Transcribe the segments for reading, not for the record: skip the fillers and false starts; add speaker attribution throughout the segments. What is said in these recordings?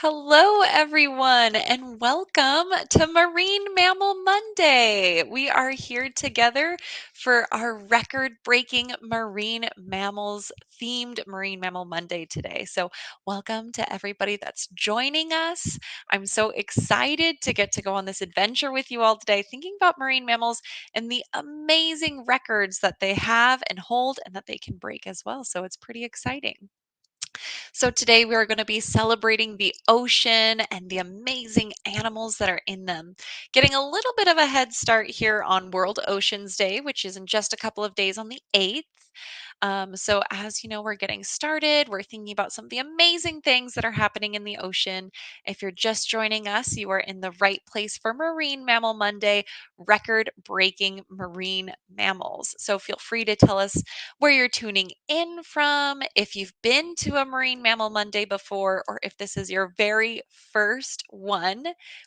Speaker 1: Hello, everyone, and welcome to Marine Mammal Monday. We are here together for our record breaking marine mammals themed Marine Mammal Monday today. So, welcome to everybody that's joining us. I'm so excited to get to go on this adventure with you all today, thinking about marine mammals and the amazing records that they have and hold and that they can break as well. So, it's pretty exciting. So, today we are going to be celebrating the ocean and the amazing animals that are in them. Getting a little bit of a head start here on World Oceans Day, which is in just a couple of days on the 8th. So, as you know, we're getting started. We're thinking about some of the amazing things that are happening in the ocean. If you're just joining us, you are in the right place for Marine Mammal Monday, record breaking marine mammals. So, feel free to tell us where you're tuning in from, if you've been to a Marine Mammal Monday before, or if this is your very first one.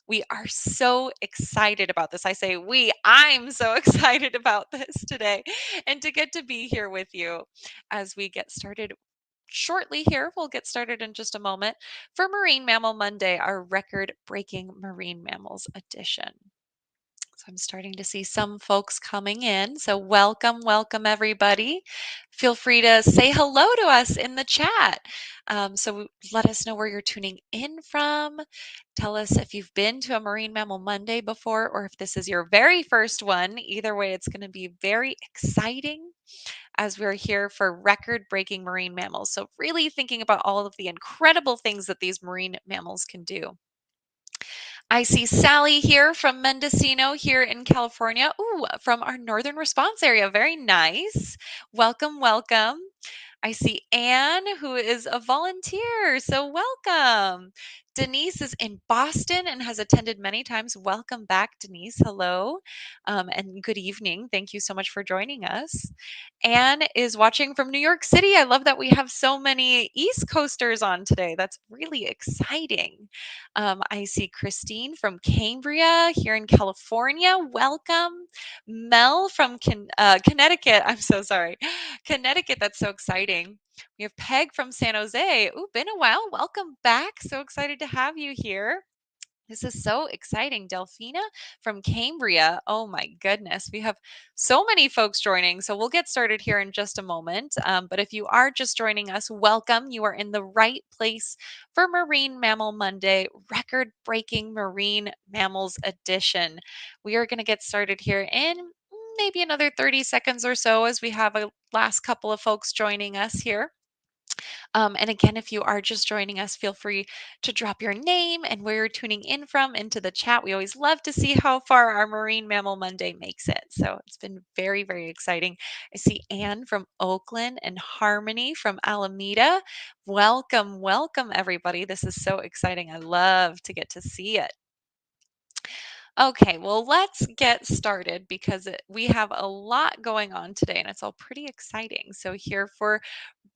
Speaker 1: We are so excited about this. I say I'm so excited about this today and to get to be here with you as we get started shortly here. We'll get started in just a moment for Marine Mammal Monday, our record breaking marine mammals edition. So I'm starting to see some folks coming in. So welcome everybody. Feel free to say hello to us in the chat. Let us know where you're tuning in from. Tell us if you've been to a Marine Mammal Monday before or if this is your very first one. Either way, it's going to be very exciting as we're here for record breaking marine mammals. So, really thinking about all of the incredible things that these marine mammals can do. I see Sally here from Mendocino here in California. Ooh, from our northern response area. Very nice. Welcome. I see Anne, who is a volunteer. So, welcome. Denise is in Boston and has attended many times. Welcome back, Denise. Hello and good evening. Thank you so much for joining us. Anne is watching from New York City. I love that we have so many East Coasters on today. That's really exciting. I see Christine from Cambria here in California. Welcome. Mel from Connecticut. I'm so sorry. Connecticut. That's so exciting. We have Peg from San Jose. Ooh, been a while. Welcome back. So excited to have you here. This is so exciting. Delphina from Cambria. Oh my goodness. We have so many folks joining. So we'll get started here in just a moment. But if you are just joining us, welcome. You are in the right place for Marine Mammal Monday, record breaking marine mammals edition. We are going to get started here in maybe another 30 seconds or so as we have a last couple of folks joining us here. And again, if you are just joining us, feel free to drop your name and where you're tuning in from into the chat. We always love to see how far our Marine Mammal Monday makes it. So it's been very exciting. I see Anne from Oakland and Harmony from Alameda. Welcome, everybody. This is so exciting. I love to get to see it. Okay, well, let's get started because we have a lot going on today and it's all pretty exciting. So, here for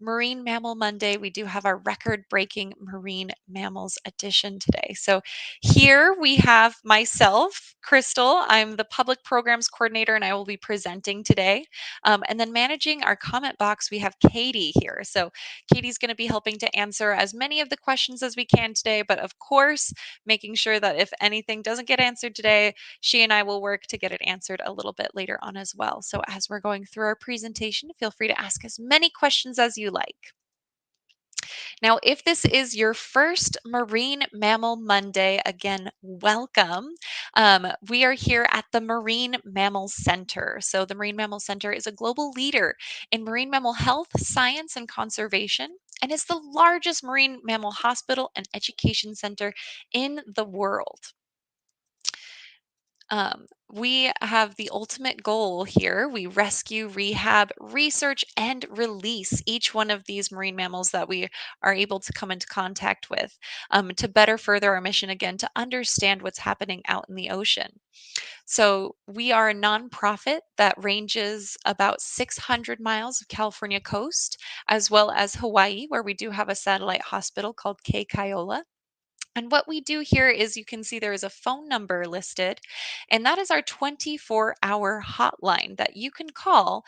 Speaker 1: Marine Mammal Monday, we do have our record breaking marine mammals edition today. So, here we have myself, Crystal. I'm the public programs coordinator and I will be presenting today. And then managing our comment box, we have Katie here. So, Katie's going to be helping to answer as many of the questions as we can today, but of course, making sure that if anything doesn't get answered today, she and I will work to get it answered a little bit later on as well. So, as we're going through our presentation, feel free to ask as many questions as you like. Now, if this is your first Marine Mammal Monday, again, welcome. We are here at the Marine Mammal Center. So, the Marine Mammal Center is a global leader in marine mammal health, science, and conservation, and is the largest marine mammal hospital and education center in the world. We have the ultimate goal here. We rescue, rehab, research, and release each one of these marine mammals that we are able to come into contact with to better further our mission again to understand what's happening out in the ocean. So, we are a nonprofit that ranges about 600 miles of California coast, as well as Hawaii, where we do have a satellite hospital called K Kaiola. And what we do here is you can see there is a phone number listed, and that is our 24-hour hotline that you can call.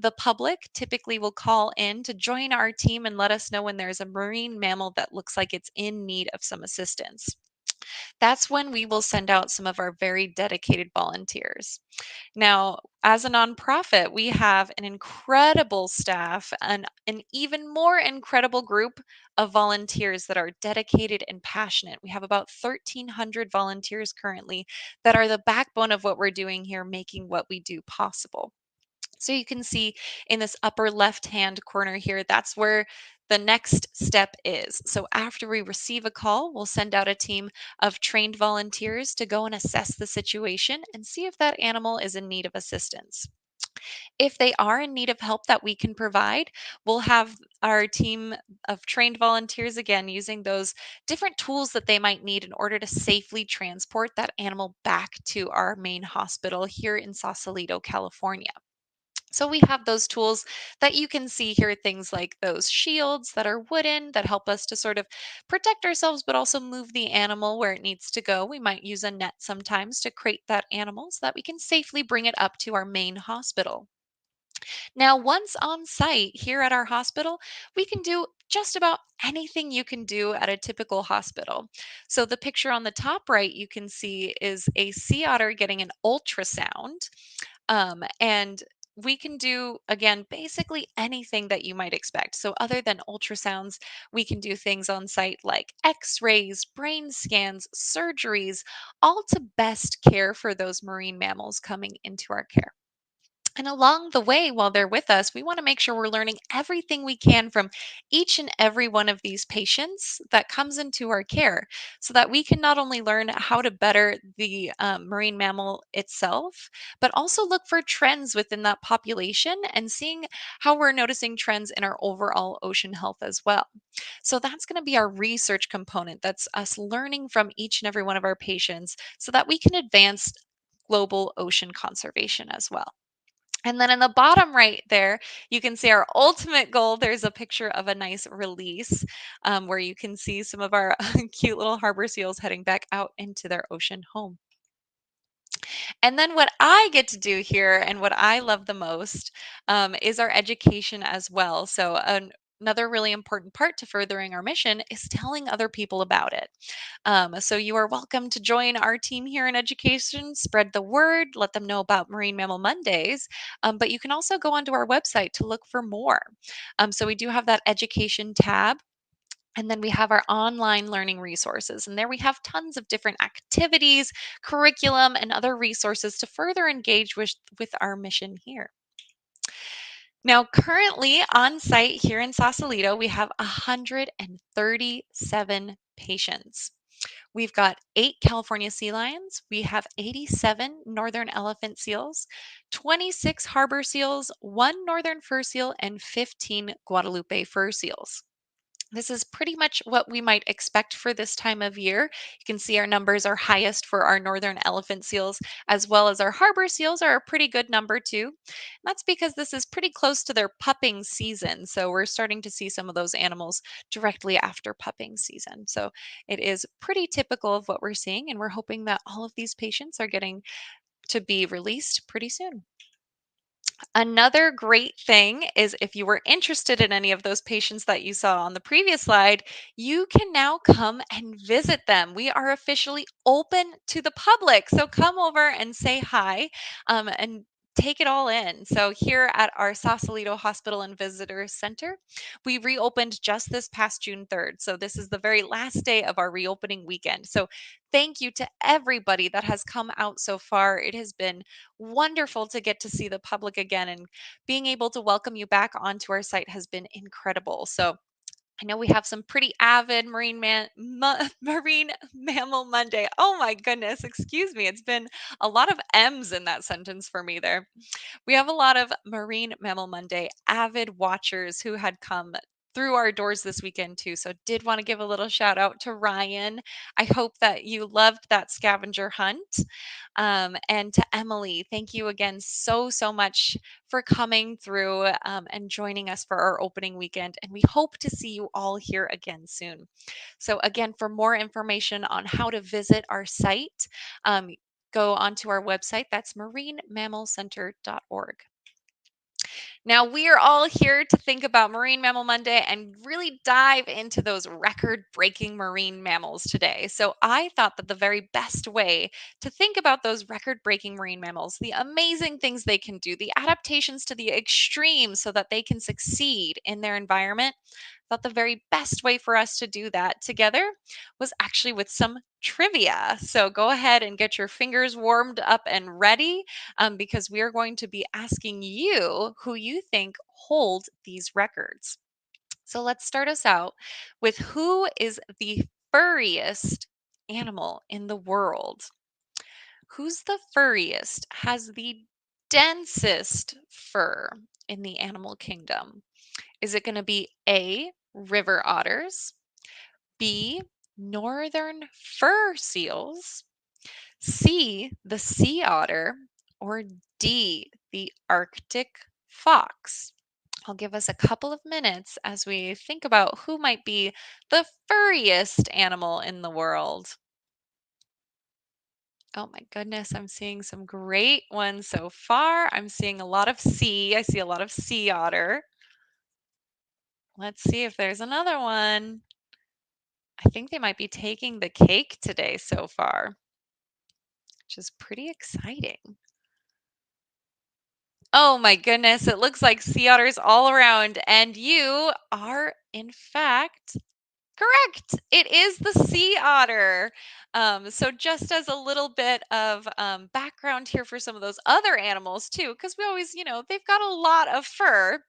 Speaker 1: the public typically will call in to join our team and let us know when there's a marine mammal that looks like it's in need of some assistance. That's when we will send out some of our very dedicated volunteers. Now, as a nonprofit, we have an incredible staff and an even more incredible group of volunteers that are dedicated and passionate. We have about 1,300 volunteers currently that are the backbone of what we're doing here, making what we do possible. So you can see in this upper left-hand corner here, that's where the next step is. So after we receive a call, we'll send out a team of trained volunteers to go and assess the situation and see if that animal is in need of assistance. If they are in need of help that we can provide, we'll have our team of trained volunteers again using those different tools that they might need in order to safely transport that animal back to our main hospital here in Sausalito, California. So we have those tools that you can see here, things like those shields that are wooden that help us to sort of protect ourselves, but also move the animal where it needs to go. We might use a net sometimes to crate that animal so that we can safely bring it up to our main hospital. Now, once on site here at our hospital, we can do just about anything you can do at a typical hospital. So, the picture on the top right you can see is a sea otter getting an ultrasound. And we can do, again, basically anything that you might expect. So, other than ultrasounds, we can do things on site like x rays, brain scans, surgeries, all to best care for those marine mammals coming into our care. And along the way, while they're with us, we want to make sure we're learning everything we can from each and every one of these patients that comes into our care so that we can not only learn how to better the marine mammal itself, but also look for trends within that population and seeing how we're noticing trends in our overall ocean health as well. So that's going to be our research component. That's us learning from each and every one of our patients so that we can advance global ocean conservation as well. And then in the bottom right there, you can see our ultimate goal. There's a picture of a nice release where you can see some of our cute little harbor seals heading back out into their ocean home. And then what I get to do here and what I love the most is our education as well. So, another really important part to furthering our mission is telling other people about it. So you are welcome to join our team here in education, spread the word, let them know about Marine Mammal Mondays. But you can also go onto our website to look for more. So we do have that education tab. And then we have our online learning resources. And there we have tons of different activities, curriculum, and other resources to further engage with our mission here. Now, currently on site here in Sausalito, we have 137 patients. We've got 8 California sea lions. We have 87 northern elephant seals, 26 harbor seals, 1 northern fur seal, and 15 Guadalupe fur seals. This is pretty much what we might expect for this time of year. You can see our numbers are highest for our northern elephant seals, as well as our harbor seals are a pretty good number too. And that's because this is pretty close to their pupping season. So we're starting to see some of those animals directly after pupping season. So it is pretty typical of what we're seeing, and we're hoping that all of these patients are getting to be released pretty soon. Another great thing is if you were interested in any of those patients that you saw on the previous slide, you can now come and visit them. We are officially open to the public. So come over and say hi and take it all in. So here at our Sausalito Hospital and Visitor Center, we reopened just this past June 3rd. So this is the very last day of our reopening weekend. So thank you to everybody that has come out so far. It has been wonderful to get to see the public again, and being able to welcome you back onto our site has been incredible. So I know we have some pretty avid Marine Mammal Monday. Oh my goodness, excuse me. It's been a lot of M's in that sentence for me there. We have a lot of Marine Mammal Monday avid watchers who had come through our doors this weekend too. So did want to give a little shout out to Ryan. I hope that you loved that scavenger hunt. And to Emily, thank you again so much for coming through and joining us for our opening weekend. And we hope to see you all here again soon. So again, for more information on how to visit our site, go onto our website. That's marinemammalcenter.org. Now, we are all here to think about Marine Mammal Monday and really dive into those record breaking marine mammals today. So, I thought that the very best way to think about those record breaking marine mammals, the amazing things they can do, the adaptations to the extreme so that they can succeed in their environment, thought the very best way for us to do that together was actually with some trivia. So, go ahead and get your fingers warmed up and ready because we are going to be asking you who you think hold these records. So let's start us out with who is the furriest animal in the world? Who's the furriest? Has the densest fur in the animal kingdom? Is it going to be A, river otters, B, northern fur seals, C, the sea otter, or D, the Arctic fox? I'll give us a couple of minutes as we think about who might be the furriest animal in the world. Oh my goodness, I'm seeing some great ones so far. I'm seeing a lot of sea. I see a lot of sea otter. Let's see if there's another one. I think they might be taking the cake today so far, which is pretty exciting. Oh my goodness, it looks like sea otters all around, and you are, in fact, correct. It is the sea otter. So, just as a little bit of background here for some of those other animals, too, because we always, they've got a lot of fur,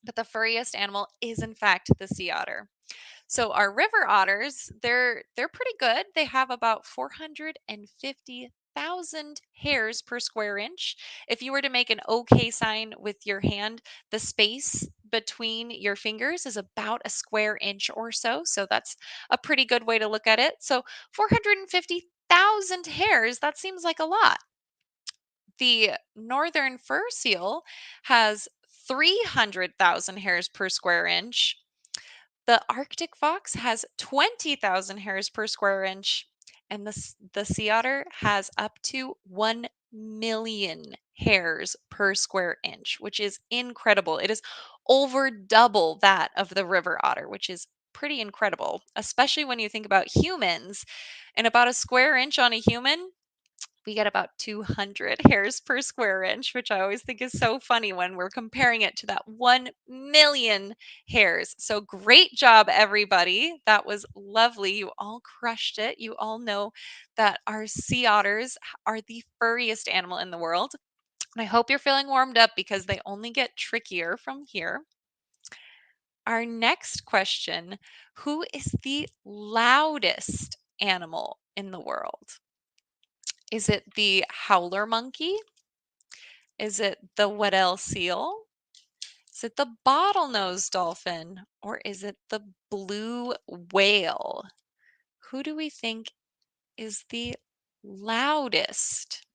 Speaker 1: but the furriest animal is, in fact, the sea otter. So our river otters, they're pretty good. They have about 450,000 hairs per square inch. If you were to make an OK sign with your hand, the space between your fingers is about a square inch or so. So that's a pretty good way to look at it. So 450,000 hairs, that seems like a lot. The northern fur seal has 300,000 hairs per square inch. The Arctic fox has 20,000 hairs per square inch, and the sea otter has up to 1 million hairs per square inch, which is incredible. It is over double that of the river otter, which is pretty incredible, especially when you think about humans. And about a square inch on a human, we get about 200 hairs per square inch, which I always think is so funny when we're comparing it to that 1 million hairs. So great job, everybody. That was lovely. You all crushed it. You all know that our sea otters are the furriest animal in the world. And I hope you're feeling warmed up because they only get trickier from here. Our next question: who is the loudest animal in the world? Is it the howler monkey? Is it the Weddell seal? Is it the bottlenose dolphin? Or is it the blue whale? Who do we think is the loudest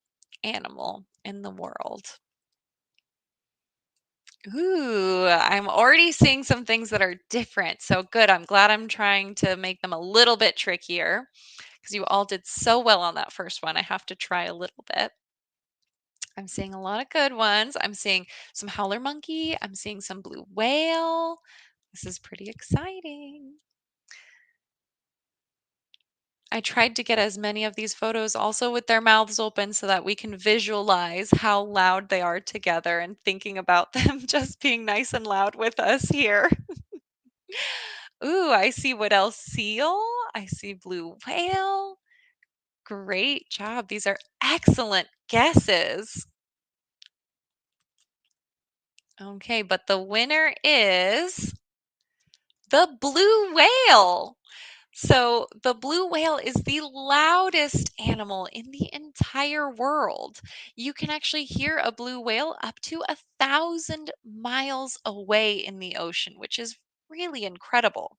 Speaker 1: animal in the world? Ooh, I'm already seeing some things that are different. So good. I'm glad I'm trying to make them a little bit trickier because you all did so well on that first one. I have to try a little bit. I'm seeing a lot of good ones. I'm seeing some howler monkey. I'm seeing some blue whale. This is pretty exciting. I tried to get as many of these photos also with their mouths open so that we can visualize how loud they are together and thinking about them just being nice and loud with us here. Ooh, I see what else? Seal. I see blue whale. Great job. These are excellent guesses. Okay, but the winner is the blue whale. So, the blue whale is the loudest animal in the entire world. You can actually hear a blue whale up to 1,000 miles away in the ocean, which is really incredible.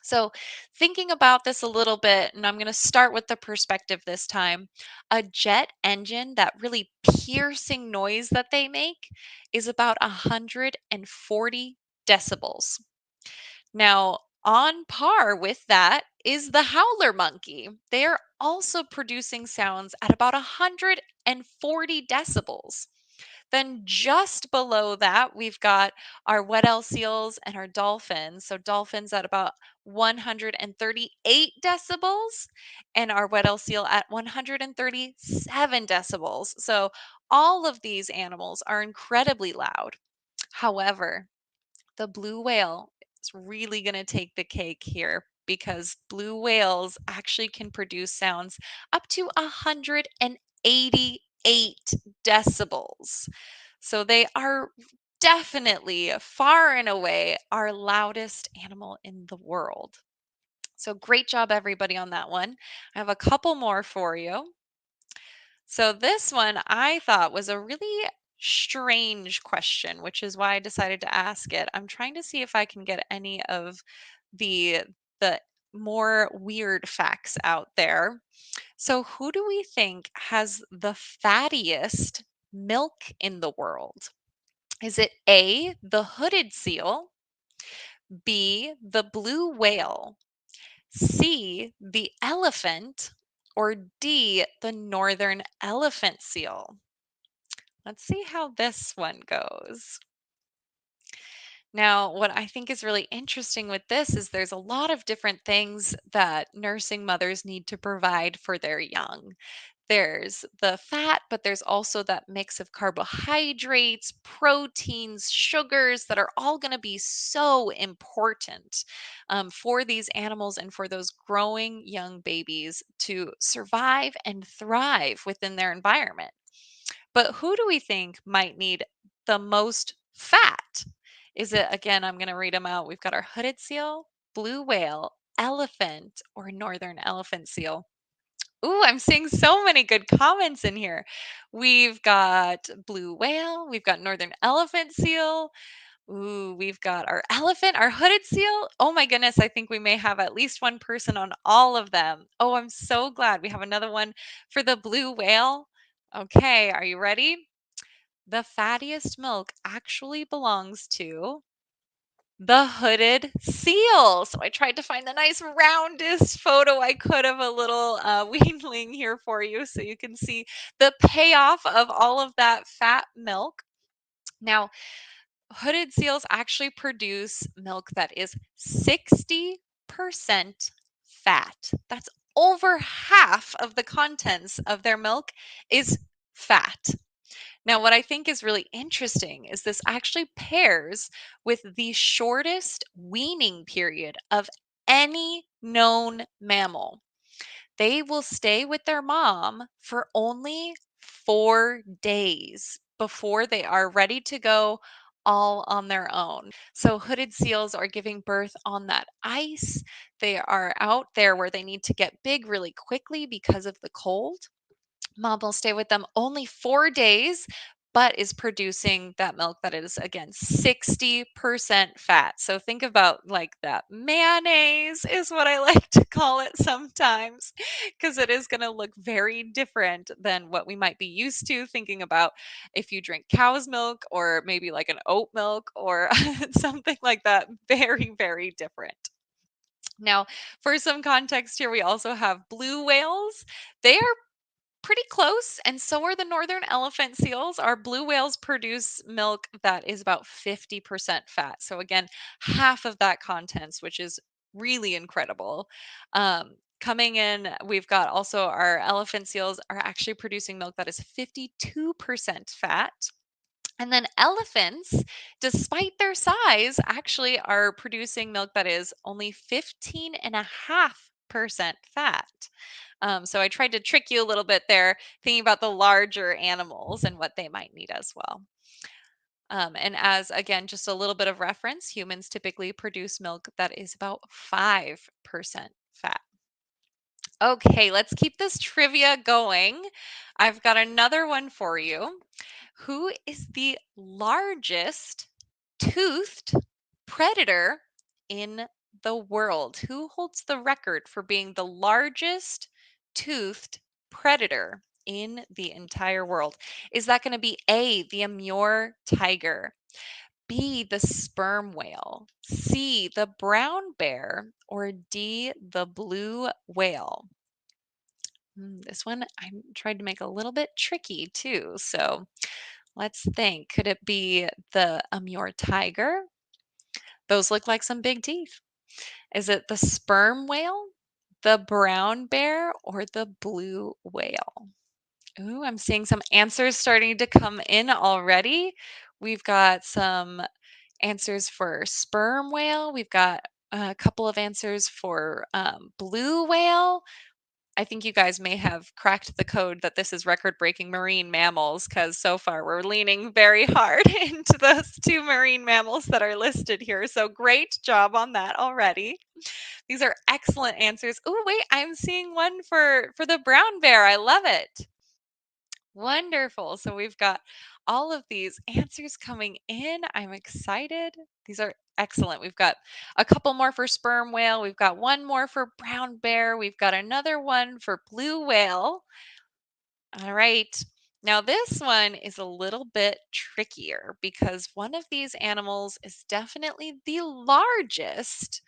Speaker 1: So, thinking about this a little bit, and I'm going to start with the perspective this time. A jet engine, that really piercing noise that they make, is about 140 decibels. Now, on par with that is the howler monkey. They are also producing sounds at about 140 decibels. Then just below that, we've got our wet-l seals and our dolphins. So dolphins at about 138 decibels and our wet-l seal at 137 decibels. So all of these animals are incredibly loud. However, the blue whale is really going to take the cake here because blue whales actually can produce sounds up to 188 decibels. So they are definitely far and away our loudest animal in the world. So great job, everybody, on that one. I have a couple more for you. So this one I thought was a really strange question, which is why I decided to ask it. I'm trying to see if I can get any of the more weird facts out there. So who do we think has the fattiest milk in the world? Is it A, the hooded seal, B, the blue whale, C, the elephant, or D, the northern elephant seal? Let's see how this one goes. Now, what I think is really interesting with this is there's a lot of different things that nursing mothers need to provide for their young. There's the fat, but there's also that mix of carbohydrates, proteins, sugars that are all going to be so important for these animals and for those growing young babies to survive and thrive within their environment. But who do we think might need the most fat? Is it, again, I'm going to read them out. We've got our hooded seal, blue whale, elephant, or northern elephant seal. Ooh, I'm seeing so many good comments in here. We've got blue whale, we've got northern elephant seal. Ooh, we've got our elephant, our hooded seal. Oh my goodness, I think we may have at least one person on all of them. Oh, I'm so glad we have another one for the blue whale. Okay, are you ready? The fattiest milk actually belongs to the hooded seal. So I tried to find the nice roundest photo I could of a little weanling here for you so you can see the payoff of all of that fat milk. Now, hooded seals actually produce milk that is 60% fat. That's over half of the contents of their milk is fat. Now, what I think is really interesting is this actually pairs with the shortest weaning period of any known mammal. They will stay with their mom for only 4 days before they are ready to go all on their own. So, hooded seals are giving birth on that ice. They are out there where they need to get big really quickly because of the cold. Mom will stay with them only 4 days, but is producing that milk that is, again, 60% fat. So think about like that mayonnaise, is what I like to call it sometimes, because it is going to look very different than what we might be used to thinking about if you drink cow's milk or maybe like an oat milk or something like that. Very, very different. Now, for some context here, we also have blue whales. They are pretty close, and so are the northern elephant seals. Our blue whales produce milk that is about 50% fat. So again, half of that contents, which is really incredible. Coming in, we've got also our elephant seals are actually producing milk that is 52% fat. And then elephants, despite their size, actually are producing milk that is only 15.5% fat. So I tried to trick you a little bit there, thinking about the larger animals and what they might need as well. And as again, just a little bit of reference, humans typically produce milk that is about 5% fat. Okay, let's keep this trivia going. I've got another one for you. Who is the largest toothed predator in the world? Who holds the record for being the largest toothed predator in the entire world? Is that going to be A, the Amur tiger, B, the sperm whale, C, the brown bear, or D, the blue whale? This one I tried to make a little bit tricky too. So Let's think. Could it be the Amur tiger? Those look like some big teeth. Is it the sperm whale, the brown bear, or the blue whale? Ooh, I'm seeing some answers starting to come in already. We've got some answers for sperm whale. We've got a couple of answers for blue whale. I think you guys may have cracked the code that this is record-breaking marine mammals because so far we're leaning very hard into those two marine mammals that are listed here. So great job on that already. These are excellent answers. Oh, wait, I'm seeing one for the brown bear. I love it. Wonderful. So we've got all of these answers coming in. I'm excited. These are excellent. We've got a couple more for sperm whale. We've got one more for brown bear. We've got another one for blue whale. All right. Now, this one is a little bit trickier because one of these animals is definitely the largest.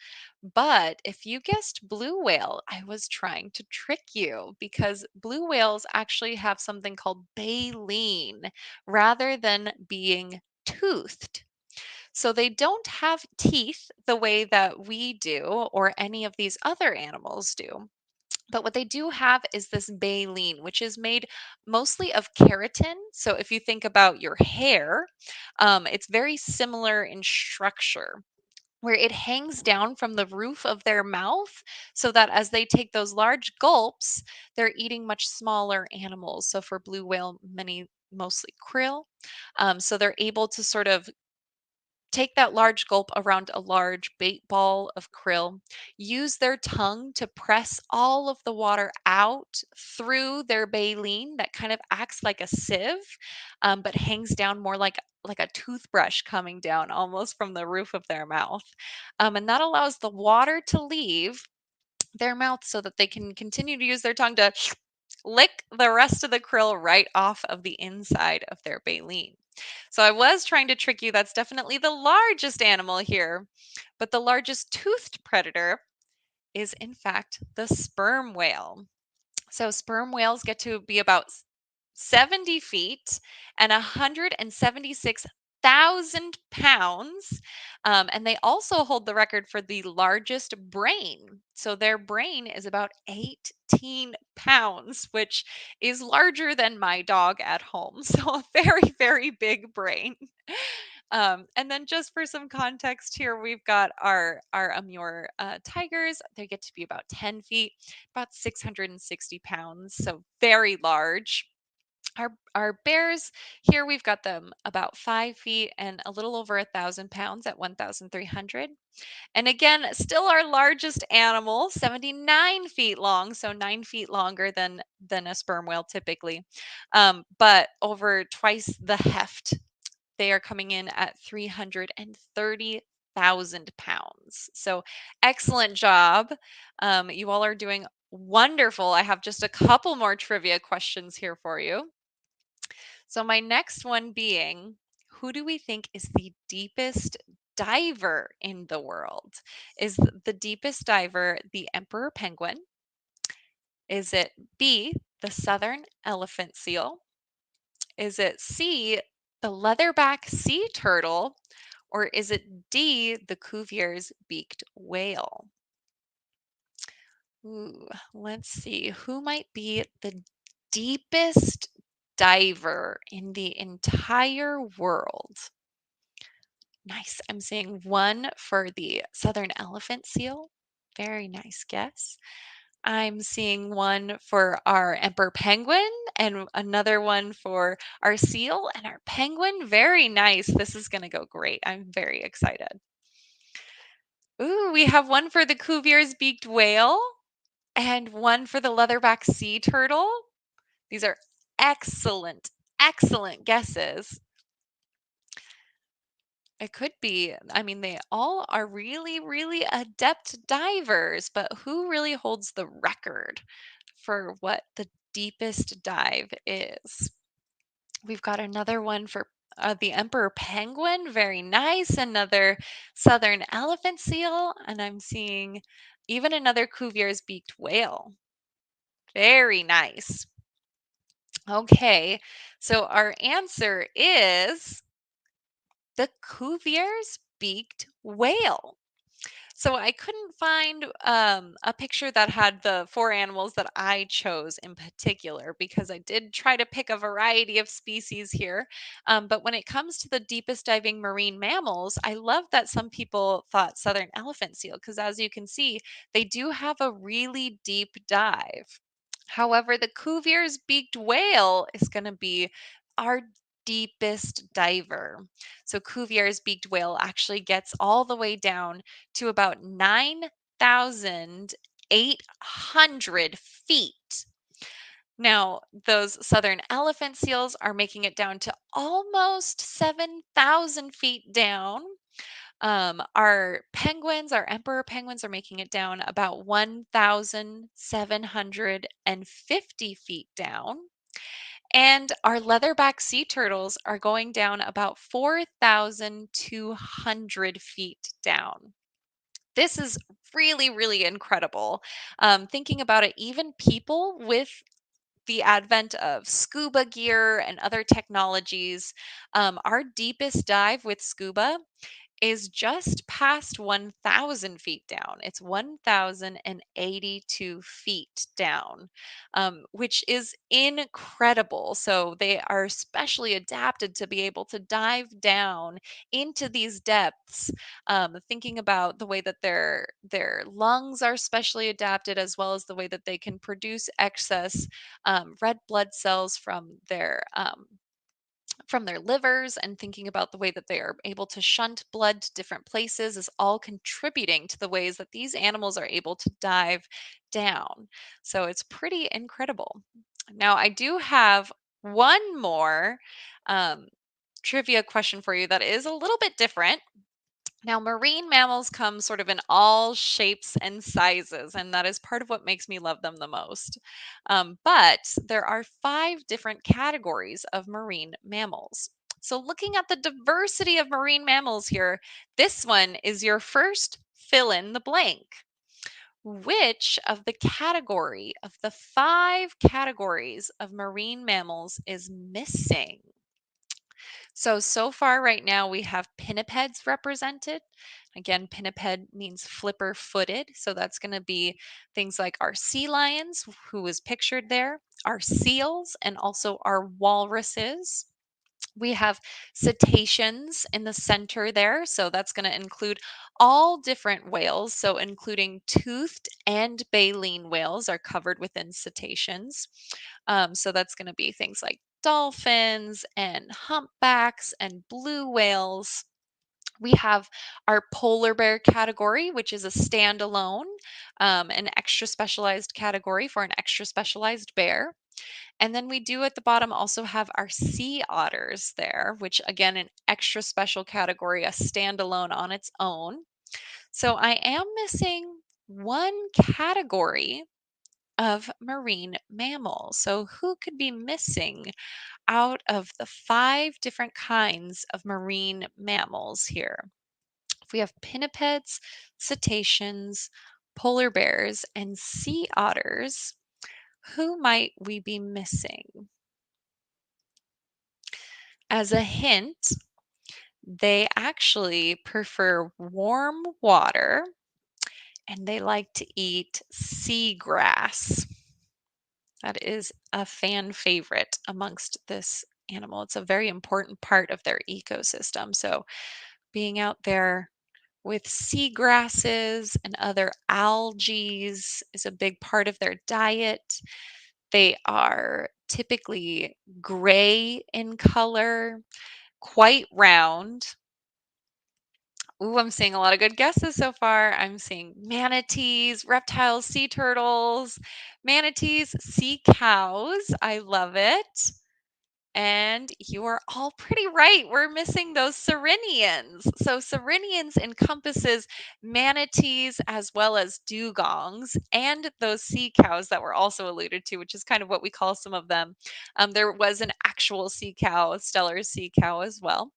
Speaker 1: But if you guessed blue whale, I was trying to trick you because blue whales actually have something called baleen rather than being toothed. So they don't have teeth the way that we do or any of these other animals do. But what they do have is this baleen, which is made mostly of keratin. So if you think about your hair, it's very similar in structure where it hangs down from the roof of their mouth so that as they take those large gulps, they're eating much smaller animals. So for blue whale, mostly krill. So they're able to sort of take that large gulp around a large bait ball of krill, use their tongue to press all of the water out through their baleen that kind of acts like a sieve, but hangs down more like a toothbrush coming down almost from the roof of their mouth. And that allows the water to leave their mouth so that they can continue to use their tongue to lick the rest of the krill right off of the inside of their baleen. So I was trying to trick you. That's definitely the largest animal here. But the largest toothed predator is, in fact, the sperm whale. So sperm whales get to be about 70 feet and 176,000 pounds. And they also hold the record for the largest brain. So their brain is about 18 pounds, which is larger than my dog at home. So a very, very big brain. And then just for some context here, we've got our Amur tigers. They get to be about 10 feet, about 660 pounds, so very large. Our bears here, we've got them about 5 feet and a little over 1,000 pounds at 1,300. And again, still our largest animal, 79 feet long, so 9 feet longer than a sperm whale typically, but over twice the heft. They are coming in at 330,000 pounds. So excellent job. You all are doing wonderful. I have just a couple more trivia questions here for you. So, my next one being, who do we think is the deepest diver in the world? Is the deepest diver the emperor penguin? Is it B, the southern elephant seal? Is it C, the leatherback sea turtle? Or is it D, the Cuvier's beaked whale? Ooh, let's see. Who might be the deepest diver in the entire world? Nice. I'm seeing one for the southern elephant seal. Very nice guess. I'm seeing one for our emperor penguin and another one for our seal and our penguin. Very nice. This is going to go great. I'm very excited. Ooh, we have one for the Cuvier's beaked whale and one for the leatherback sea turtle. These are excellent, excellent guesses. It could be. I mean, they all are really, really adept divers, but who really holds the record for what the deepest dive is? We've got another one for the emperor penguin. Very nice. Another southern elephant seal. And I'm seeing even another Cuvier's beaked whale. Very nice. Okay, so our answer is the Cuvier's beaked whale. So I couldn't find a picture that had the four animals that I chose in particular because I did try to pick a variety of species here. But when it comes to the deepest diving marine mammals, I love that some people thought southern elephant seal because, as you can see, they do have a really deep dive. However, the Cuvier's beaked whale is going to be our deepest diver. So Cuvier's beaked whale actually gets all the way down to about 9,800 feet. Now, those southern elephant seals are making it down to almost 7,000 feet down. Our penguins, our emperor penguins, are making it down about 1,750 feet down. And our leatherback sea turtles are going down about 4,200 feet down. This is really, really incredible. Thinking about it, even people with the advent of scuba gear and other technologies, our deepest dive with scuba is just past 1,000 feet down. It's 1,082 feet down, which is incredible. So they are specially adapted to be able to dive down into these depths. Thinking about the way that their lungs are specially adapted, as well as the way that they can produce excess red blood cells from their livers, and thinking about the way that they are able to shunt blood to different places is all contributing to the ways that these animals are able to dive down. So it's pretty incredible. Now, I do have one more um, trivia question for you that is a little bit different. Now, marine mammals come sort of in all shapes and sizes, and that is part of what makes me love them the most. But there are five different categories of marine mammals. So, looking at the diversity of marine mammals here, this one is your first fill in the blank. Which of the five categories of marine mammals is missing? So far right now we have pinnipeds represented. Again, pinniped means flipper footed. So that's going to be things like our sea lions, who is pictured there, our seals, and also our walruses. We have cetaceans in the center there. So that's going to include all different whales. So, including toothed and baleen whales are covered within cetaceans. So, that's going to be things like dolphins and humpbacks and blue whales. We have our polar bear category, which is a standalone, an extra specialized category for an extra specialized bear. And then we do at the bottom also have our sea otters there, which again, an extra special category, a standalone on its own. So I am missing one category of marine mammal. So who could be missing out of the five different kinds of marine mammals here? If we have pinnipeds, cetaceans, polar bears, and sea otters, who might we be missing? As a hint, they actually prefer warm water and they like to eat seagrass. That is a fan favorite amongst this animal. It's a very important part of their ecosystem. So, being out there with seagrasses and other algae is a big part of their diet. They are typically gray in color, quite round. Ooh, I'm seeing a lot of good guesses so far. I'm seeing manatees, reptiles, sea turtles, manatees, sea cows. I love it. And you are all pretty right. We're missing those sirenians. So sirenians encompasses manatees as well as dugongs and those sea cows that were also alluded to, which is kind of what we call some of them. There was an actual sea cow, a stellar sea cow as well.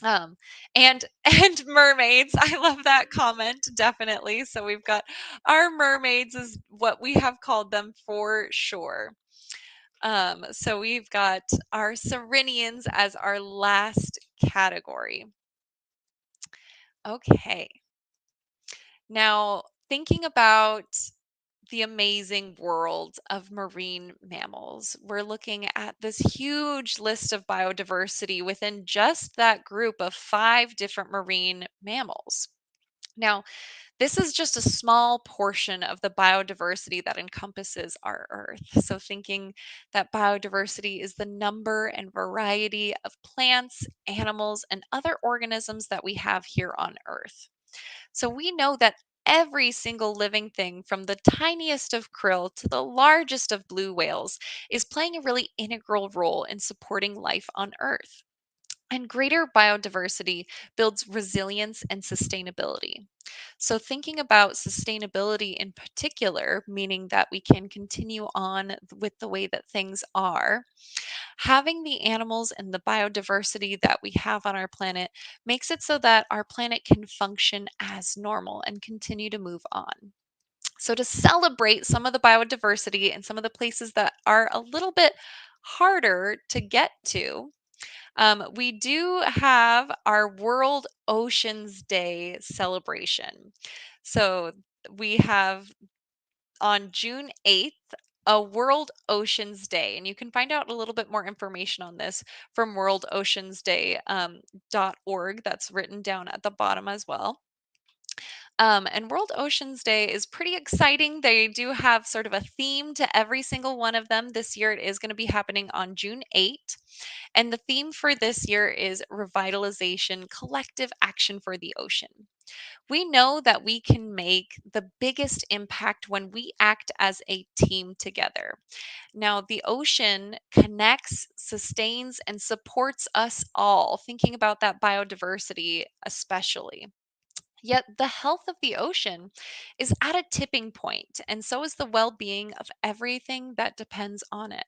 Speaker 1: Um, and and mermaids. I love that comment, definitely. So we've got our mermaids is what we have called them for sure. So we've got our Sirenians as our last category. Okay. Now, thinking about the amazing world of marine mammals, we're looking at this huge list of biodiversity within just that group of five different marine mammals. Now, this is just a small portion of the biodiversity that encompasses our Earth. So, thinking that biodiversity is the number and variety of plants, animals, and other organisms that we have here on Earth. So, we know that every single living thing, from the tiniest of krill to the largest of blue whales, is playing a really integral role in supporting life on Earth. And greater biodiversity builds resilience and sustainability. So, thinking about sustainability in particular, meaning that we can continue on with the way that things are, having the animals and the biodiversity that we have on our planet makes it so that our planet can function as normal and continue to move on. So, to celebrate some of the biodiversity and some of the places that are a little bit harder to get to, we do have our World Oceans Day celebration. So we have on June 8th a World Oceans Day, and you can find out a little bit more information on this from worldoceansday.org. That's written down at the bottom as well. And World Oceans Day is pretty exciting. They do have sort of a theme to every single one of them. This year it is going to be happening on June 8th. And the theme for this year is revitalization, collective action for the ocean. We know that we can make the biggest impact when we act as a team together. Now, the ocean connects, sustains, and supports us all, thinking about that biodiversity especially. Yet the health of the ocean is at a tipping point, and so is the well being of everything that depends on it.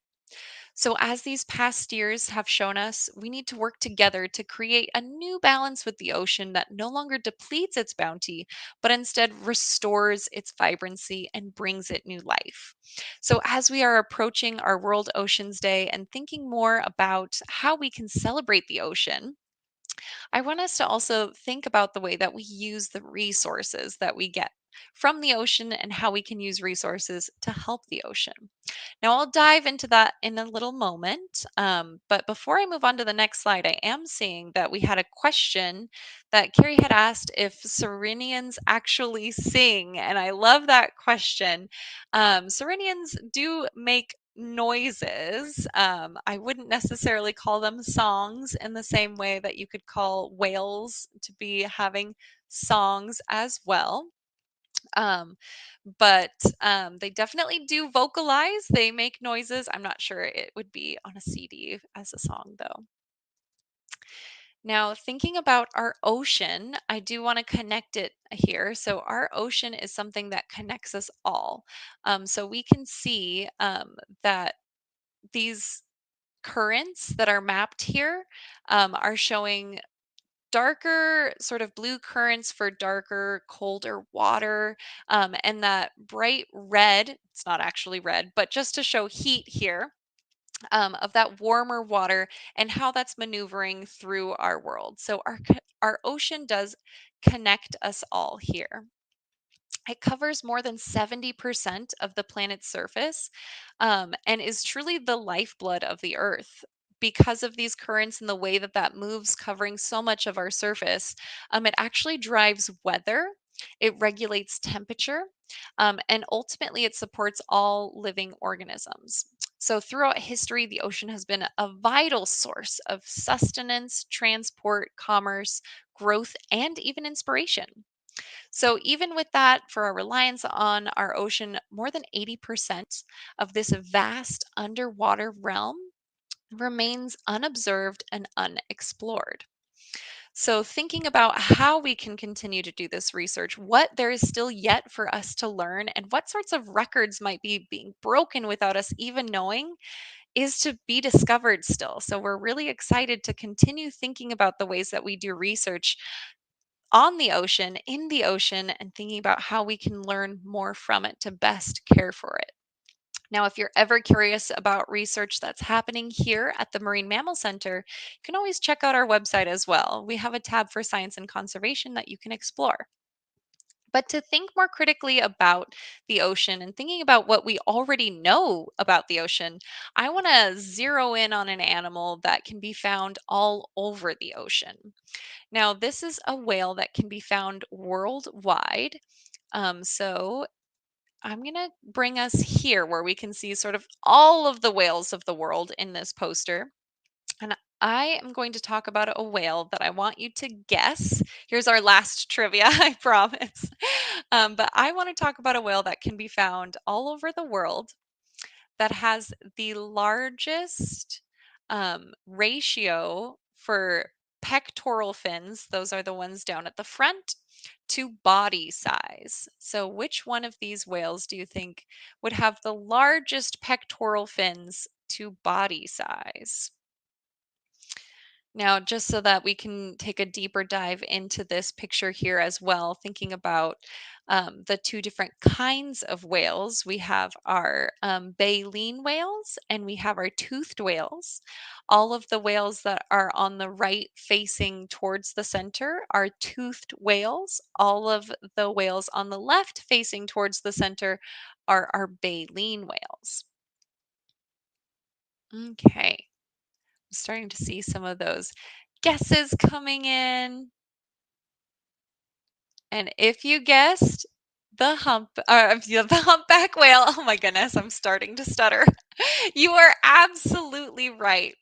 Speaker 1: So, as these past years have shown us, we need to work together to create a new balance with the ocean that no longer depletes its bounty, but instead restores its vibrancy and brings it new life. So, as we are approaching our World Oceans Day and thinking more about how we can celebrate the ocean, I want us to also think about the way that we use the resources that we get from the ocean and how we can use resources to help the ocean. Now, I'll dive into that in a little moment. But before I move on to the next slide, I am seeing that we had a question that Carrie had asked if Serenians actually sing. And I love that question. Serenians do make noises. I wouldn't necessarily call them songs in the same way that you could call whales to be having songs as well. Um, but they definitely do vocalize. They make noises. I'm not sure it would be on a CD as a song, though. Now, thinking about our ocean, I do want to connect it here. So, our ocean is something that connects us all. So, we can see that these currents that are mapped here are showing darker sort of blue currents for darker, colder water. And that bright red, it's not actually red, but just to show heat here, of that warmer water and how that's maneuvering through our world. So our ocean does connect us all here. It covers more than 70% of the planet's surface, and is truly the lifeblood of the Earth. Because of these currents and the way that that moves, covering so much of our surface, it actually drives weather, it regulates temperature, and ultimately it supports all living organisms. So, throughout history, the ocean has been a vital source of sustenance, transport, commerce, growth, and even inspiration. So, even with that, for our reliance on our ocean, more than 80% of this vast underwater realm remains unobserved and unexplored. So, thinking about how we can continue to do this research, what there is still yet for us to learn, and what sorts of records might be being broken without us even knowing is to be discovered still. So, we're really excited to continue thinking about the ways that we do research on the ocean, in the ocean, and thinking about how we can learn more from it to best care for it. Now, if you're ever curious about research that's happening here at the Marine Mammal Center, you can always check out our website as well. We have a tab for science and conservation that you can explore. But to think more critically about the ocean and thinking about what we already know about the ocean, I want to zero in on an animal that can be found all over the ocean. Now, this is a whale that can be found worldwide. So I'm going to bring us here where we can see sort of all of the whales of the world in this poster. And I am going to talk about a whale that I want you to guess. Here's our last trivia, I promise. But I want to talk about a whale that can be found all over the world that has the largest ratio for pectoral fins, those are the ones down at the front, to body size. So, which one of these whales do you think would have the largest pectoral fins to body size? Now, just so that we can take a deeper dive into this picture here as well, thinking about the two different kinds of whales, we have our baleen whales and we have our toothed whales. All of the whales that are on the right facing towards the center are toothed whales. All of the whales on the left facing towards the center are our baleen whales. Okay. Starting to see some of those guesses coming in. And if you guessed the humpback whale, oh my goodness, I'm starting to stutter. You are absolutely right.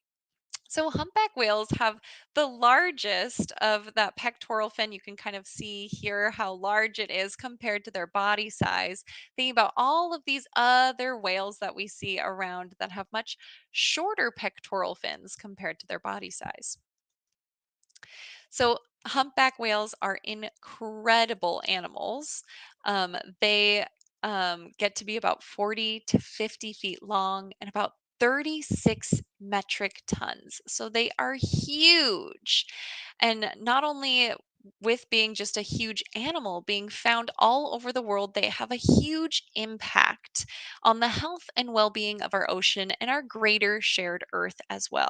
Speaker 1: So humpback whales have the largest of that pectoral fin. You can kind of see here how large it is compared to their body size. Thinking about all of these other whales that we see around that have much shorter pectoral fins compared to their body size. So, humpback whales are incredible animals. They get to be about 40 to 50 feet long and about 36 metric tons. So, they are huge. And not only with being just a huge animal, being found all over the world, they have a huge impact on the health and well being of our ocean and our greater shared earth as well.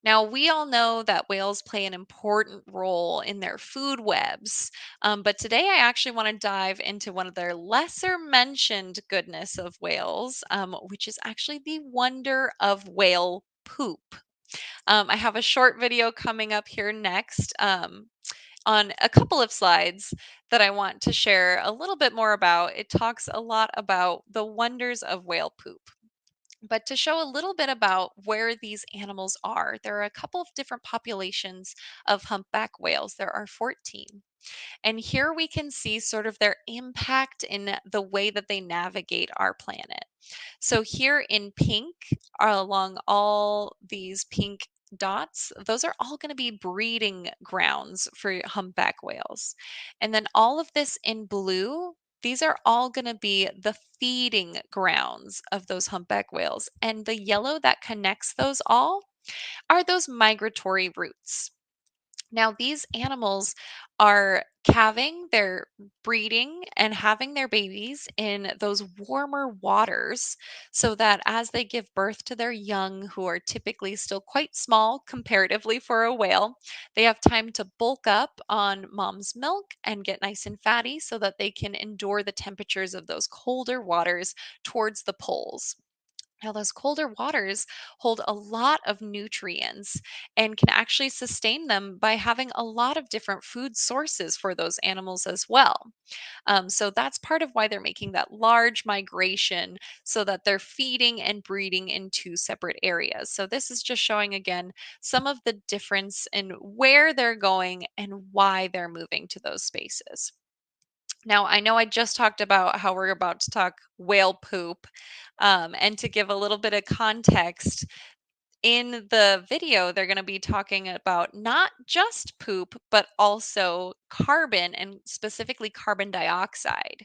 Speaker 1: Now, we all know that whales play an important role in their food webs, but today I actually want to dive into one of their lesser mentioned goodness of whales, which is actually the wonder of whale poop. I have a short video coming up here next. On a couple of slides that I want to share a little bit more about. It talks a lot about the wonders of whale poop. But to show a little bit about where these animals are, there are a couple of different populations of humpback whales. There are 14. And here we can see sort of their impact in the way that they navigate our planet. So here in pink, along all these pink dots, those are all going to be breeding grounds for humpback whales. And then all of this in blue, these are all going to be the feeding grounds of those humpback whales. And the yellow that connects those all are those migratory routes. Now, these animals are calving, they're breeding and having their babies in those warmer waters so that as they give birth to their young, who are typically still quite small comparatively for a whale, they have time to bulk up on mom's milk and get nice and fatty so that they can endure the temperatures of those colder waters towards the poles. Now, those colder waters hold a lot of nutrients and can actually sustain them by having a lot of different food sources for those animals as well. So, that's part of why they're making that large migration so that they're feeding and breeding in two separate areas. So, this is just showing again some of the difference in where they're going and why they're moving to those spaces. Now, I know I just talked about how we're about to talk whale poop. And to give a little bit of context, in the video, they're going to be talking about not just poop, but also carbon and specifically carbon dioxide.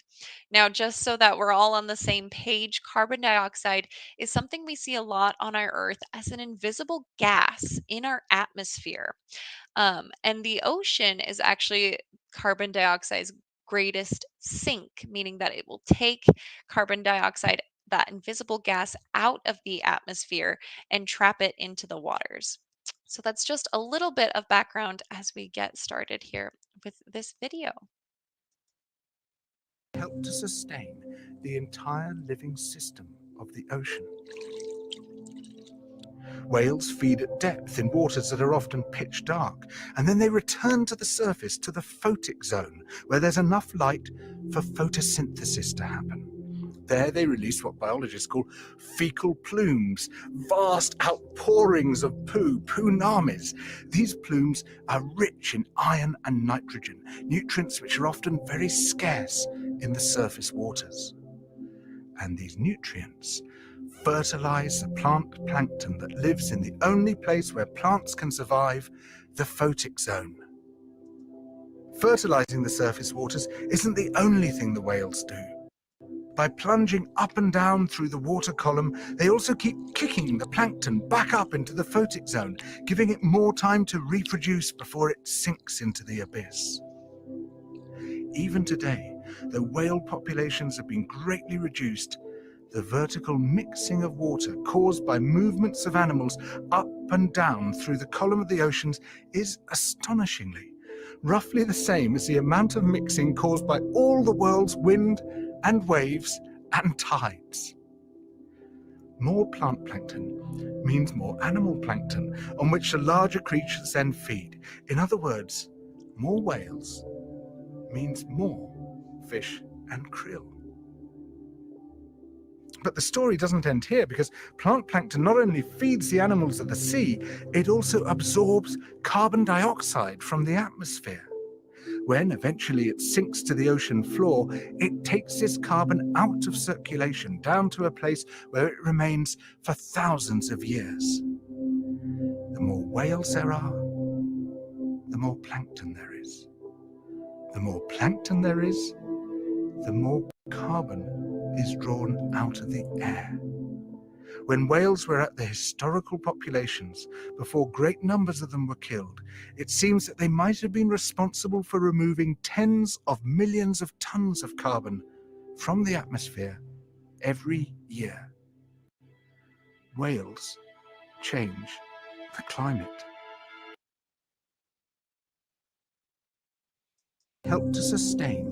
Speaker 1: Now, just so that we're all on the same page, carbon dioxide is something we see a lot on our Earth as an invisible gas in our atmosphere. And the ocean is actually carbon dioxide's greatest sink, meaning that it will take carbon dioxide that invisible gas out of the atmosphere and trap it into the waters. So that's just a little bit of background as we get started here with this video.
Speaker 2: Help to sustain the entire living system of the ocean. Whales feed at depth in waters that are often pitch dark, and then they return to the surface to the photic zone, where there's enough light for photosynthesis to happen. There they release what biologists call fecal plumes, vast outpourings of poo, poonamis. These plumes are rich in iron and nitrogen, nutrients which are often very scarce in the surface waters. And these nutrients fertilize the plant plankton that lives in the only place where plants can survive, the photic zone. Fertilizing the surface waters isn't the only thing the whales do. By plunging up and down through the water column, they also keep kicking the plankton back up into the photic zone, giving it more time to reproduce before it sinks into the abyss. Even today, though whale populations have been greatly reduced, the vertical mixing of water caused by movements of animals up and down through the column of the oceans is astonishingly roughly the same as the amount of mixing caused by all the world's wind and waves and tides. More plant plankton means more animal plankton, on which the larger creatures then feed. In other words, more whales means more fish and krill. But the story doesn't end here, because plant plankton not only feeds the animals of the sea, it also absorbs carbon dioxide from the atmosphere. When eventually it sinks to the ocean floor, it takes this carbon out of circulation down to a place where it remains for thousands of years. The more whales there are, the more plankton there is. The more plankton there is, the more carbon is drawn out of the air. When whales were at their historical populations, before great numbers of them were killed, it seems that they might have been responsible for removing tens of millions of tons of carbon from the atmosphere every year. Whales change the climate. Help to sustain.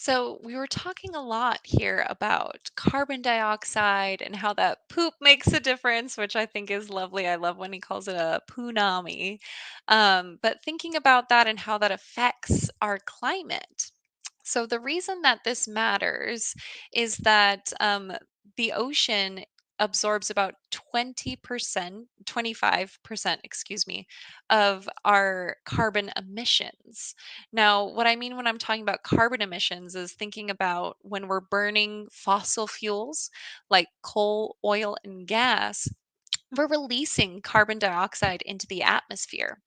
Speaker 1: So, we were talking a lot here about carbon dioxide and how that poop makes a difference, which I think is lovely. I love when he calls it a punami. But thinking about that and how that affects our climate. So, the reason that this matters is that the ocean absorbs about 20%, 25%, excuse me, of our carbon emissions. Now, what I mean when I'm talking about carbon emissions is thinking about when we're burning fossil fuels like coal, oil, and gas, we're releasing carbon dioxide into the atmosphere.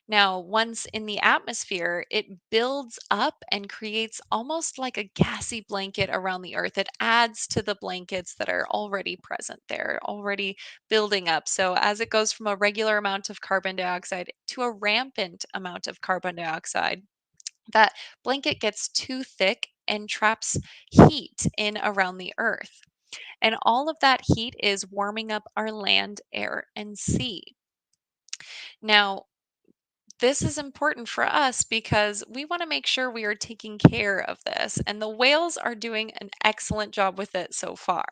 Speaker 1: Now, once in the atmosphere, it builds up and creates almost like a gassy blanket around the earth. It adds to the blankets that are already present there, already building up. So, as it goes from a regular amount of carbon dioxide to a rampant amount of carbon dioxide, that blanket gets too thick and traps heat in around the earth. And all of that heat is warming up our land, air, and sea. Now, this is important for us because we want to make sure we are taking care of this, and the whales are doing an excellent job with it so far.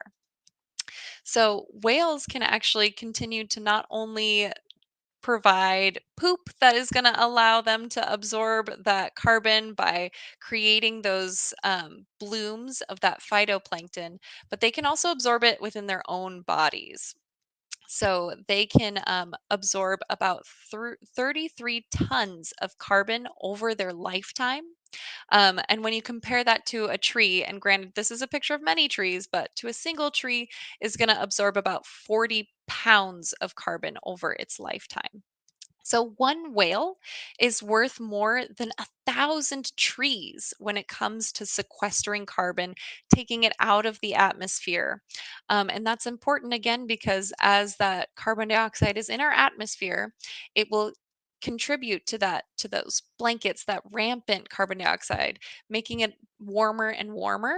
Speaker 1: So, whales can actually continue to not only provide poop that is going to allow them to absorb that carbon by creating those blooms of that phytoplankton, but they can also absorb it within their own bodies. So they can absorb about 33 tons of carbon over their lifetime. And when you compare that to a tree, and granted, this is a picture of many trees, but to a single tree is going to absorb about 40 pounds of carbon over its lifetime. So one whale is worth more than 1,000 trees when it comes to sequestering carbon, taking it out of the atmosphere. And that's important again because as that carbon dioxide is in our atmosphere, it will contribute to that, to those blankets, that rampant carbon dioxide, making it warmer and warmer.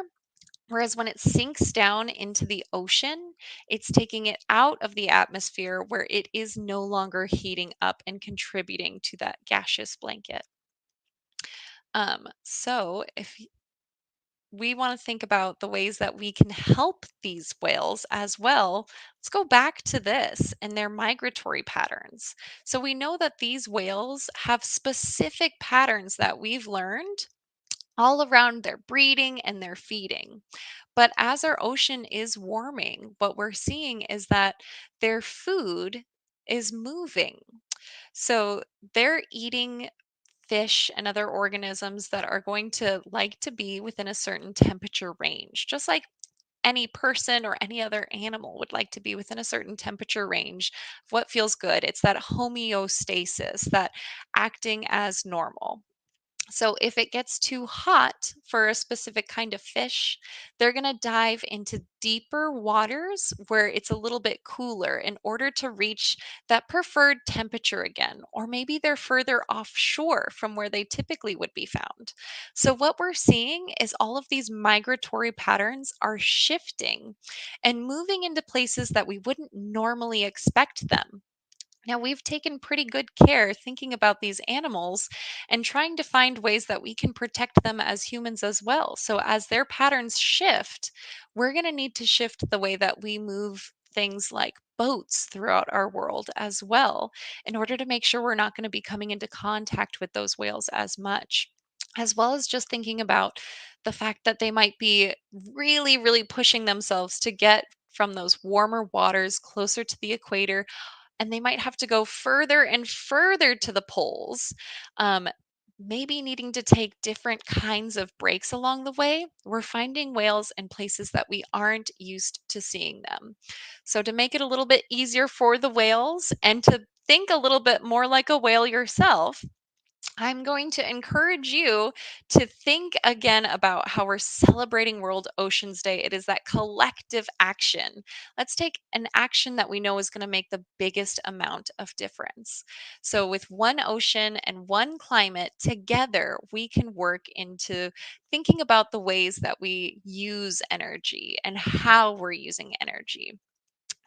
Speaker 1: Whereas when it sinks down into the ocean, it's taking it out of the atmosphere where it is no longer heating up and contributing to that gaseous blanket. So if we want to think about the ways that we can help these whales as well, let's go back to this and their migratory patterns. So we know that these whales have specific patterns that we've learned all around their breeding and their feeding. But as our ocean is warming, what we're seeing is that their food is moving. So they're eating fish and other organisms that are going to like to be within a certain temperature range, just like any person or any other animal would like to be within a certain temperature range of what feels good. It's that homeostasis, that acting as normal. So if it gets too hot for a specific kind of fish, they're going to dive into deeper waters where it's a little bit cooler in order to reach that preferred temperature again. Or maybe they're further offshore from where they typically would be found. So what we're seeing is all of these migratory patterns are shifting and moving into places that we wouldn't normally expect them. Now, we've taken pretty good care thinking about these animals and trying to find ways that we can protect them as humans as well. So, as their patterns shift, we're going to need to shift the way that we move things like boats throughout our world as well, in order to make sure we're not going to be coming into contact with those whales as much. As well as just thinking about the fact that they might be really, really pushing themselves to get from those warmer waters closer to the equator, and they might have to go further and further to the poles, um, maybe needing to take different kinds of breaks along the way. We're finding whales in places that we aren't used to seeing them. So, to make it a little bit easier for the whales and to think a little bit more like a whale yourself, I'm going to encourage you to think again about how we're celebrating World Oceans Day. It is that collective action. Let's take an action that we know is going to make the biggest amount of difference. So, with one ocean and one climate together, we can work into thinking about the ways that we use energy and how we're using energy.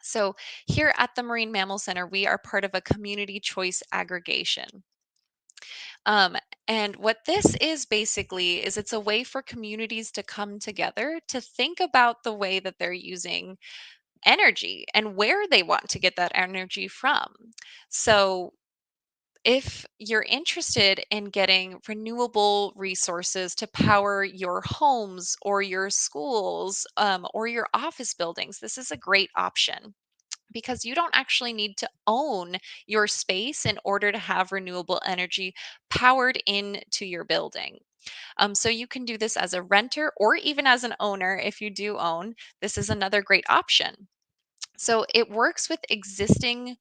Speaker 1: So, here at the Marine Mammal Center, we are part of a community choice aggregation. Um, and what this is basically is it's a way for communities to come together to think about the way that they're using energy and where they want to get that energy from. So if you're interested in getting renewable resources to power your homes or your schools, or your office buildings, this is a great option because you don't actually need to own your space in order to have renewable energy powered into your building. So you can do this as a renter or even as an owner if you do own. This is another great option. So it works with existing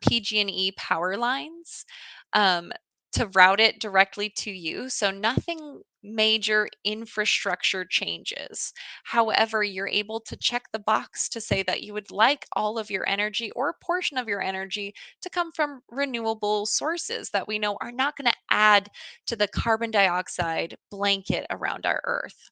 Speaker 1: PG&E power lines, um, to route it directly to you. So nothing major infrastructure changes. However, you're able to check the box to say that you would like all of your energy or a portion of your energy to come from renewable sources that we know are not going to add to the carbon dioxide blanket around our earth.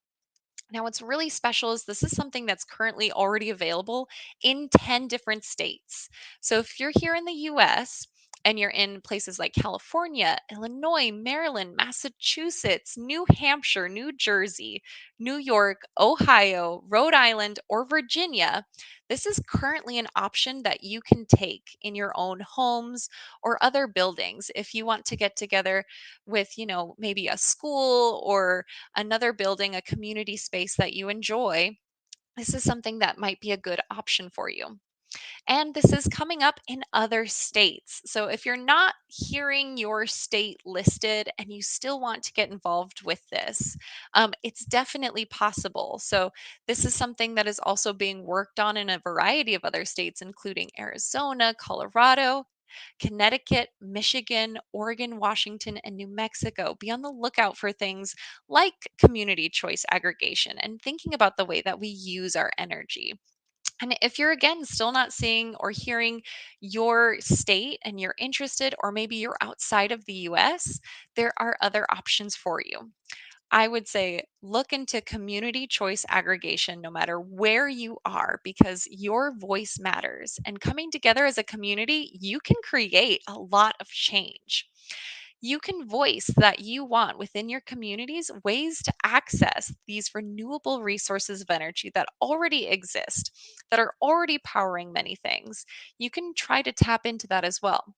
Speaker 1: Now, what's really special is this is something that's currently already available in 10 different states. So if you're here in the US and you're in places like California, Illinois, Maryland, Massachusetts, New Hampshire, New Jersey, New York, Ohio, Rhode Island, or Virginia, this is currently an option that you can take in your own homes or other buildings if you want to get together with, maybe a school or another building, a community space that you enjoy. This is something that might be a good option for you. And this is coming up in other states. So if you're not hearing your state listed and you still want to get involved with this, it's definitely possible. So this is something that is also being worked on in a variety of other states, including Arizona, Colorado, Connecticut, Michigan, Oregon, Washington, and New Mexico. Be on the lookout for things like community choice aggregation and thinking about the way that we use our energy. And if you're again still not seeing or hearing your state and you're interested, or maybe you're outside of the US, there are other options for you. I would say look into community choice aggregation no matter where you are because your voice matters. And coming together as a community, you can create a lot of change. You can voice that you want within your communities ways to access these renewable resources of energy that already exist, that are already powering many things. You can try to tap into that as well.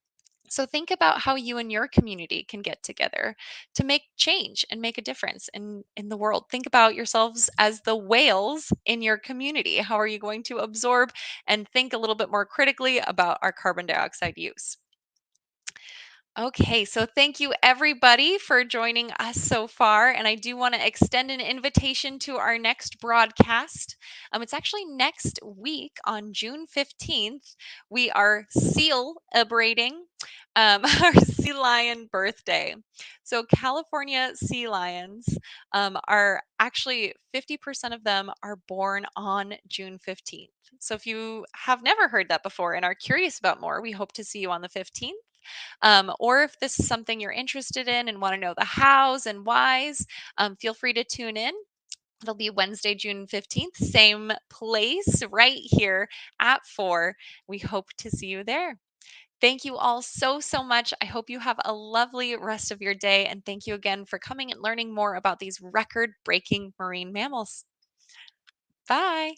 Speaker 1: So think about how you and your community can get together to make change and make a difference in the world. Think about yourselves as the whales in your community. How are you going to absorb and think a little bit more critically about our carbon dioxide use? Okay, so thank you everybody for joining us so far. And I do want to extend an invitation to our next broadcast. It's actually next week on June 15th. We are celebrating our sea lion birthday. So, California sea lions are actually 50% of them are born on June 15th. So, if you have never heard that before and are curious about more, we hope to see you on the 15th. Or if this is something you're interested in and want to know the hows and whys, feel free to tune in. It'll be Wednesday, June 15th, same place right here at 4. We hope to see you there. Thank you all so, so much. I hope you have a lovely rest of your day. And thank you again for coming and learning more about these record breaking marine mammals. Bye.